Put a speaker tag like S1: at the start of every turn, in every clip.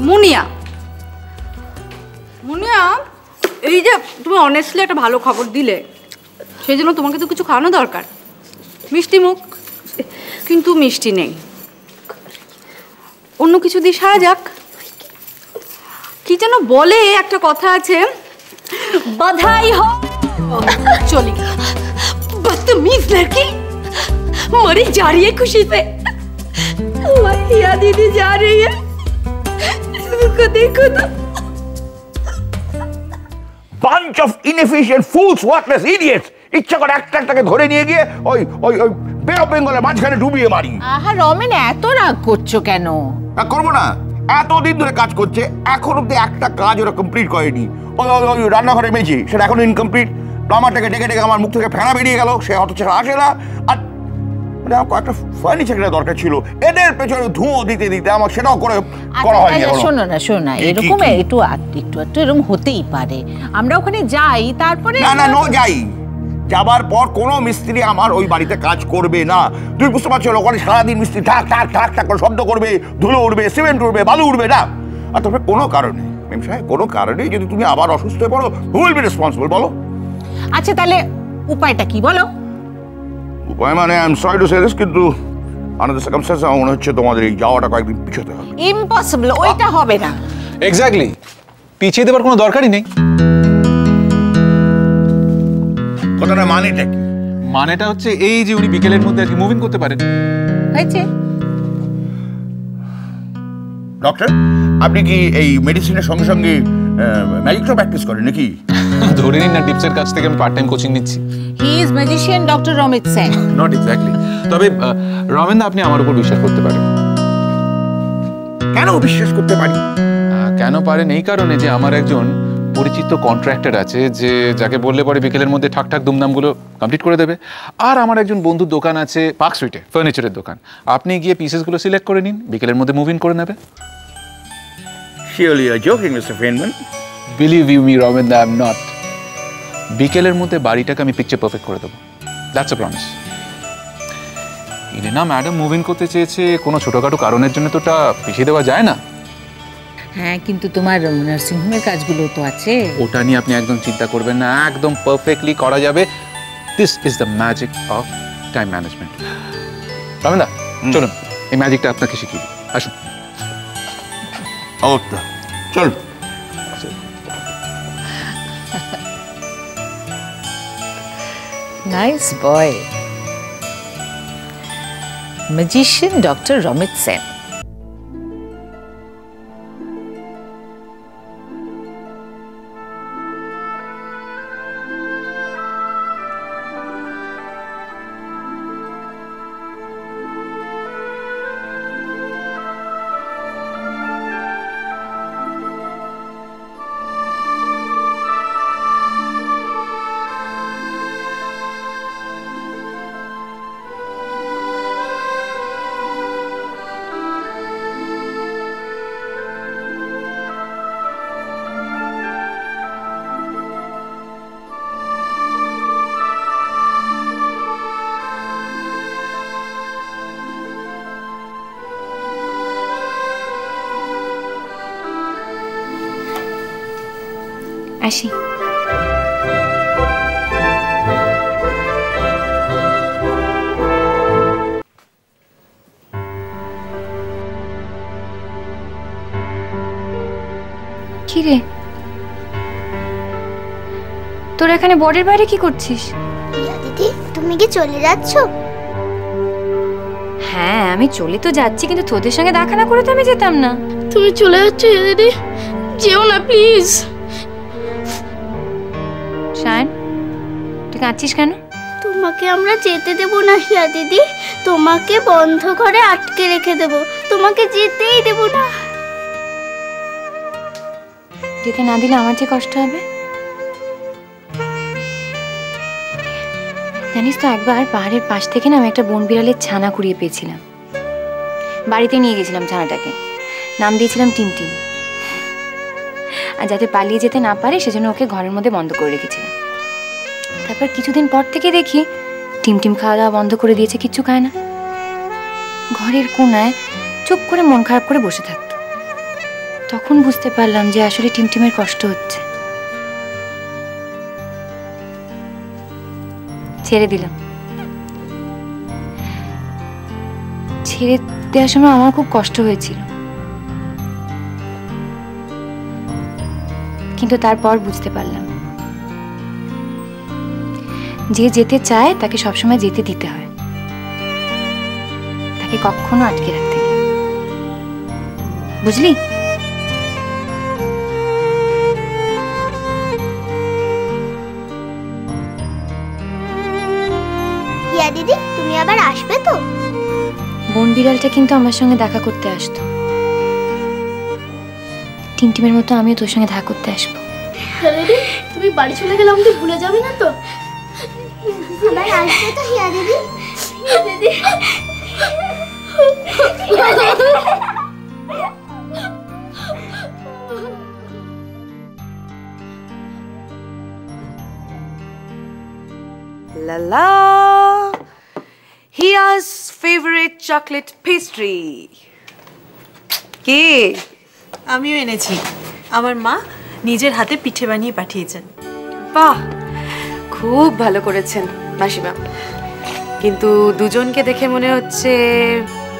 S1: মুনিয়া, মুনিয়া, এই যে তুমি অনেস্টলি একটা ভালো খবর দিলে, সেই জন্য তোমাকে তো কিছু খাওয়ানো দরকার। মিষ্টি মুখ, কিন্তু মিষ্টি নেই, অন্য কিছু দিয়ে সারা যাক। কি যেন বলে একটা কথা আছে, बधाई हो। चली बदतमीज लड़की मरी जा रही है खुशी से। हिया दीदी जा रही है, इसको देखो तो।
S2: Bunch of inefficient fools, worthless idiots. ইচ্ছা করে একটাকে ধরে নিয়ে গিয়ে ওই ওই ওই বে অফ বেঙ্গলের মাঝখানে ডুবিয়ে মারি।
S3: আহা রমেন, এত রাগ করছো কেন?
S2: করবো না, এতদিন ধরে কাজ করছে, এখন অব্দি একটা কাজ ওরা কমপ্লিট করেনি। ওই রান্নাঘরে মেঝে সেটা এখনো ইনকমপ্লিট। প্লামারটাকে ডেকে ডেকে আমার মুখ থেকে ফেনা বেরিয়ে গেল, সে অথচ আসে না। আর মানে আমার কয়েকটা ফার্নিচার কেনার দরকার ছিল, এদের পেছনে ধুঁয়ো দিতে দিতে আমার সেটাও করা হয়নি।
S3: শোনো না, এরকম একটু এরকম হতেই পারে। আমরা ওখানে যাই, তারপরে
S2: না যাই, যাবার পর কোনো মিস্ত্রি আমার ওই বাড়িতে কাজ করবে না। তুই বুঝতে পারছো, ওখানে সারাদিন মিস্ত্রি ঠাক ঠাক ঠাক ঠাক করে শব্দ করবে, ধুলো উঠবে, সিমেন্ট উঠবে, বালু উঠবে না। আর তারপরে কোনো কারণে মেম সাহেব, কোনো কারণে যদি তুমি আবার অসুস্থ হয়ে পড়ো, হু উইল বি রেসপন্সিবল বলো?
S3: আচ্ছা তাহলে উপায়টা কি বলো?
S2: উপায় মানে I am sorry to say this, কিন্তু আনাদার সার্কামস্ট্যান্স আমার মনে হচ্ছে তোমাদের এই যাওয়াটা কয়েকদিন পিছোতে হবে।
S3: ইম্পসিবল, ওইটা হবে না।
S4: এক্স্যাক্টলি, পিছিয়ে দেবার কোনো দরকারই নেই।
S2: কথাটা মানেটা কি?
S4: মানেটা হচ্ছে এই যে উনি বিকেলের মধ্যে আর কি মুভিং করতে পারেন।
S3: হয়েছে।
S2: ডক্টর, আপনি কি এই মেডিসিনের সঙ্গে সঙ্গে ম্যাজিকও প্র্যাকটিস করেন নাকি?
S4: ধরে নিন না, টিপসের কাছ থেকে আমি পার্ট টাইম কোচিং নিচ্ছি।
S3: He is magician doctor Ramit Sen.
S4: Not exactly, তবে রমেন দা, আপনি আমার উপর বিশ্বাস করতে পারেন।
S2: কেন বিশ্বাস করতে পারি?
S4: কেন পারেন? এই কারণে যে আমার একজন পরিচিত কন্ট্রাক্টর আছে, যে যাকে বললে পরে বিকেলের মধ্যে ঠাকঠাক দুমদামগুলো কমপ্লিট করে দেবে। আর আমার একজন বন্ধুর দোকান আছে পার্ক স্ট্রিটে, ফার্নিচারের দোকান। আপনি গিয়ে পিসেসগুলো সিলেক্ট করে নিন, বিকেলের মধ্যে মুভ ইন করে নেবে।
S2: Surely you're joking, Mr. Feynman.
S4: Believe you me, Roman, I'm not. বিকেলের মধ্যে বাড়িটাকে আমি পিকচার পারফেক্ট করে দেবো। That's a promise. Irena madam move in করতে চেয়েছে, কোনো ছোটোখাটো কারণের জন্য তো ওটা পিছিয়ে দেওয়া যায় না।
S3: হ্যাঁ, কিন্তু তোমার নার্সিং হোমের কাজগুলো তো আছে।
S4: ওটা নিয়ে আপনি একদম চিন্তা করবেন না, একদম পারফেক্টলি করা যাবে। This is the magic of time management. Ramen দা, চলুন এই ম্যাজিকটা আপনাকে শিখিয়ে দিই। আসুন।
S2: চল।
S3: Nice boy, magician doctor Ramit Sen.
S5: আসি। কি রে, তোর এখানে বর্ডের বাইরে কি করছিস?
S6: দিদি, তুমি কি চলে যাচ্ছ?
S5: হ্যাঁ, আমি চলে তো যাচ্ছি, কিন্তু তোদের সঙ্গে দেখা না করে তো আমি যেতাম না।
S6: তুমি চলে যাচ্ছ দিদি? যেও না প্লিজ।
S5: শায়ন, তুই কাঁদছিস কেন?
S6: তোমাকে আমরা যেতে দেব না হিয়া দিদি, তোমাকে বন্ধ ঘরে আটকে রেখে দেব, তোমাকে যেতেই দেব না।
S5: যেতে না দিলে আমার যে কষ্ট হবে। জানিস তো, একবার পাহাড়ের পাশ থেকে না আমি একটা বন বিড়ালের ছানা কুড়িয়ে পেয়েছিলাম। বাড়িতে নিয়ে গেছিলাম ছানাটাকে, নাম দিয়েছিলাম টিমটিম। আর যাতে পালিয়ে যেতে না পারে সেজন্য ওকে ঘরের মধ্যে বন্ধ করে রেখেছিলাম। তারপর কিছুদিন পর থেকে দেখি টিমটিম খাওয়া দাওয়া বন্ধ করে দিয়েছে, কিচ্ছু খায় না। ঘরের কোনায় চুপ করে মন খারাপ করে বসে থাকতো। তখন বুঝতে পারলাম যে আসলে টিমটিমের কষ্ট হচ্ছে। ছেড়ে দিলাম। ছেড়ে দেওয়ার সময় আমার খুব কষ্ট হয়েছিল, কিন্তু তারপর বুঝতে পারলাম যে যেতে চায় তাকে সবসময় যেতে দিতে হয়, তাকে কখনো আটকে রাখতে নেই। বুঝলি?
S6: হিয়া দিদি, তুমি আবার আসবে তো?
S5: বন বিড়ালটা কিন্তু আমার সঙ্গে দেখা করতে আসতো। টিমটিমের মতো আমিও তোর সঙ্গে দেখা করতে আসবো।
S6: দিদি, তুমি বাড়ি চলে গেলে আমাকে ভুলে যাবে না তো? আবার আসবে তো হিয়া দিদি? দিদি
S1: La la. Hiya's favorite chocolate pastry. কে?
S7: আমিও এনেছি। আমার মা নিজের হাতে পিঠে বানিয়ে পাঠিয়েছেন।
S1: বাহ, খুব ভালো করেছেন মাসিমা। কিন্তু দুজনকে দেখে মনে হচ্ছে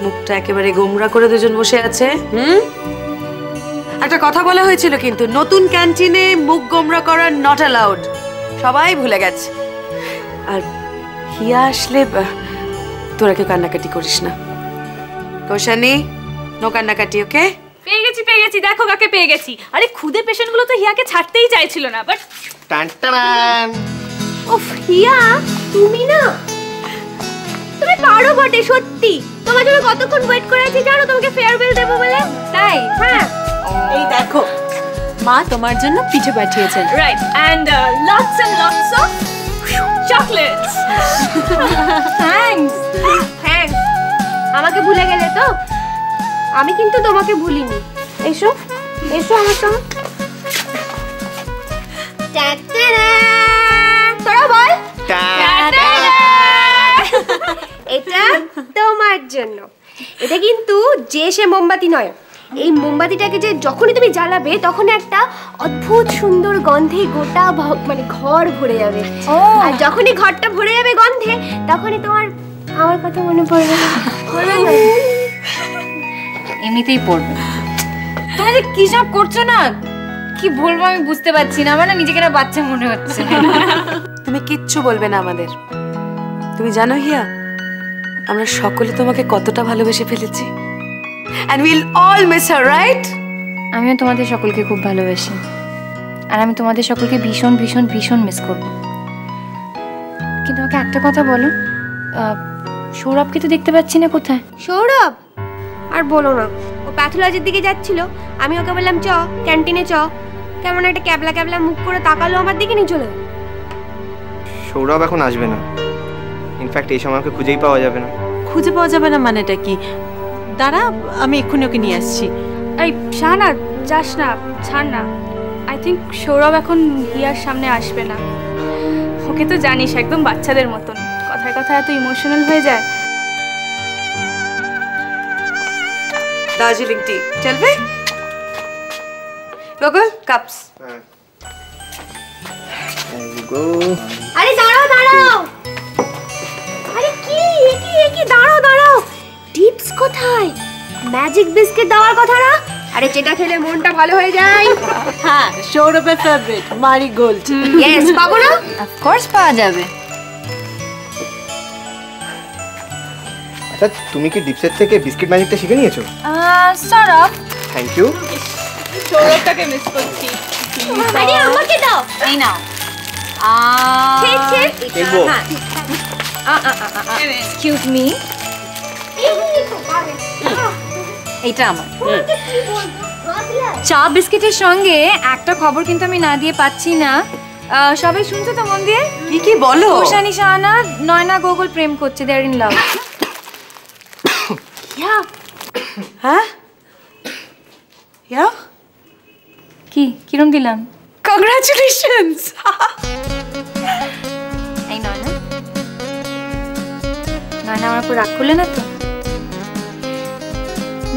S1: মুখটা একেবারে গোমরা করে দুজন বসে আছে। একটা কথা বলা হয়েছিল কিন্তু, নতুন ক্যান্টিনে মুখ গোমরা করা নট অ্যালাউড। সবাই ভুলে গেছে। আর হিয়া আসলে তোরা কেউ কান্নাকাটি করিস না। কৌশানি, নো কান্নাকাটি, ওকে?
S8: পেয়ে গেছি, দেখো কাকে পেয়ে গেছি। আরে খুদে পেশেন্টগুলো তো হিয়াকে ছাড়তেই চাইছিল না, বাট
S6: উফ হিয়া, তুমি না, তুমি পারো বটে সত্যি। তোমার জন্য কতক্ষণ ওয়েট করে আছি জানো, তোমাকে ফেয়ারওয়েল দেবো বলে। তাই? হ্যাঁ।
S7: এই দেখো, মা তোমার জন্য পিঠে পাঠিয়েছেন।
S8: Right, and lots of chocolates.
S6: Thanks. আমাকে ভুলে গেলে তো? আমি কিন্তু তোমাকে ভুলিনি। এসো এসো আমার সঙ্গে। তোরা বল। এটা তোমার জন্য। এটা কিন্তু যে সে মোমবাতি নয়। এই মোমবাতিটাকে যে যখনই তুমি জ্বালাবে তখন একটা অদ্ভুত সুন্দর গন্ধে গোটা মানে ঘর ভরে যাবে। আর যখনই ঘরটা ভরে যাবে গন্ধে, তখনই তোমার আমার কথা মনে পড়বে।
S5: এমনিতেই পড়বে। তোমরা যে কি সব করছো না, কি বলবো আমি বুঝতে পারছি না। আমার না নিজেকে না বাচ্চা মনে হচ্ছে।
S1: তুমি কিচ্ছু বলবে না আমাদের। তুমি জানো হিয়া, আমরা সকলে তোমাকে কতটা ভালোবেসে ফেলেছি। And we'll all miss her, right?
S5: আমিও তোমাদের সকলকে খুব ভালোবাসি, আর আমি তোমাদের সকলকে ভীষণ ভীষণ ভীষণ মিস করব। কিন্তু আমাকে একটা কথা বলো, সৌরভকে তো দেখতে পাচ্ছি না, কোথায়?
S6: সৌরভ আর বলো না, ও প্যাথোলজির দিকে যাচ্ছিল। আমি ওকে বললাম চ ক্যান্টিনে চ, কেমন একটা ক্যাবলা ক্যাবলা মুখ করে তাকালো আমার দিকে, নিয়ে চলে গেল।
S9: সৌরভ এখন আসবে না। ইনফ্যাক্ট এই সময় ওকে খুঁজেই পাওয়া যাবে না।
S7: খুঁজে পাওয়া যাবে না মানেটা কি? দাঁড়া, আমি এক্ষুনি ওকে নিয়ে আসছি।
S8: এই শাহানা, যাস না, ছাড় না। আই থিঙ্ক সৌরভ এখন হিয়ার সামনে আসবে না। ওকে তো জানিস, একদম বাচ্চাদের মতন কথায় কথায় এত ইমোশনাল হয়ে যায়।
S1: দার্জিলিং টি চলবে? গোগল কাপস।
S6: আরে দাঁড়াও দাঁড়াও, আরে কি কি দাঁড়াও দাঁড়াও, টিপস কোথায়? ম্যাজিক বিস্কিট দেওয়ার কথা না? আরে যেটা খেলে মনটা ভালো হয়ে যায়।
S7: হ্যাঁ, সৌরভের ফেভারিট মারিগোল্ড।
S6: ইয়েস, পাবো না?
S5: অফ কোর্স পাওয়া যাবে।
S9: আচ্ছা, তুমি কি ডিপসের থেকে বিস্কিট ম্যাজিকটা শিখে নিয়েছো?
S5: Sourav,
S9: thank you.
S8: সৌরভটাকে মিস করছি।
S6: আরে আমাকে দাও।
S5: এই নাও।
S9: দেখবো।
S5: এক্সকিউজ মি, এইটা আমার। চা বিস্কিটের সঙ্গে একটা খবর কিন্তু আমি না দিয়ে পাচ্ছি না। সবাই শুনছো তো মন দিয়ে?
S1: কি কি বলো?
S5: ওশানি শাহানা, নয়না গোগল প্রেম করছে, দে আর ইন লাভ।
S1: হ্যাঁ হিয়া,
S5: কি কিরম দিলাম?
S1: কংগ্রাচুলেশনস।
S5: এই নয়না, নয়না আমার উপর রাগ করলে না তো?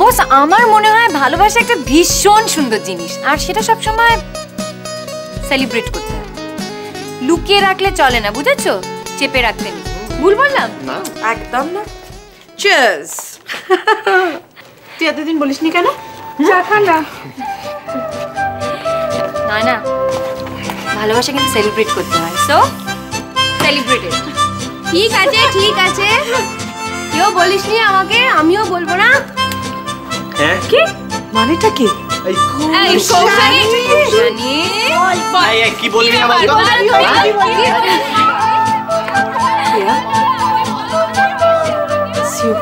S5: বস আমার মনে হয় ভালোবাসা একটা ভীষণ সুন্দর জিনিস, আর সেটা সবসময় সেলিব্রেট করতে হয়। লুকিয়ে রাখলে চলে না, বুঝেছো? চেপে রাখতে নেই। ভুল বললাম?
S9: না
S7: একদম না। চিয়ার্স। তুই এতদিন বলিসনি কেন?
S8: দেখা না
S5: না না, ভালোবাসা কিন্তু সেলিব্রেট করতে হয়। So celebrated.
S6: ঠিক আছে ঠিক আছে, কেউ বলিসনি আমাকে, আমিও বলবো না।
S9: হ্যাঁ
S7: কি মানেটা কি?
S9: এই
S5: এই কৌশানী,
S9: এই কি বলবি না বল?
S7: সিউ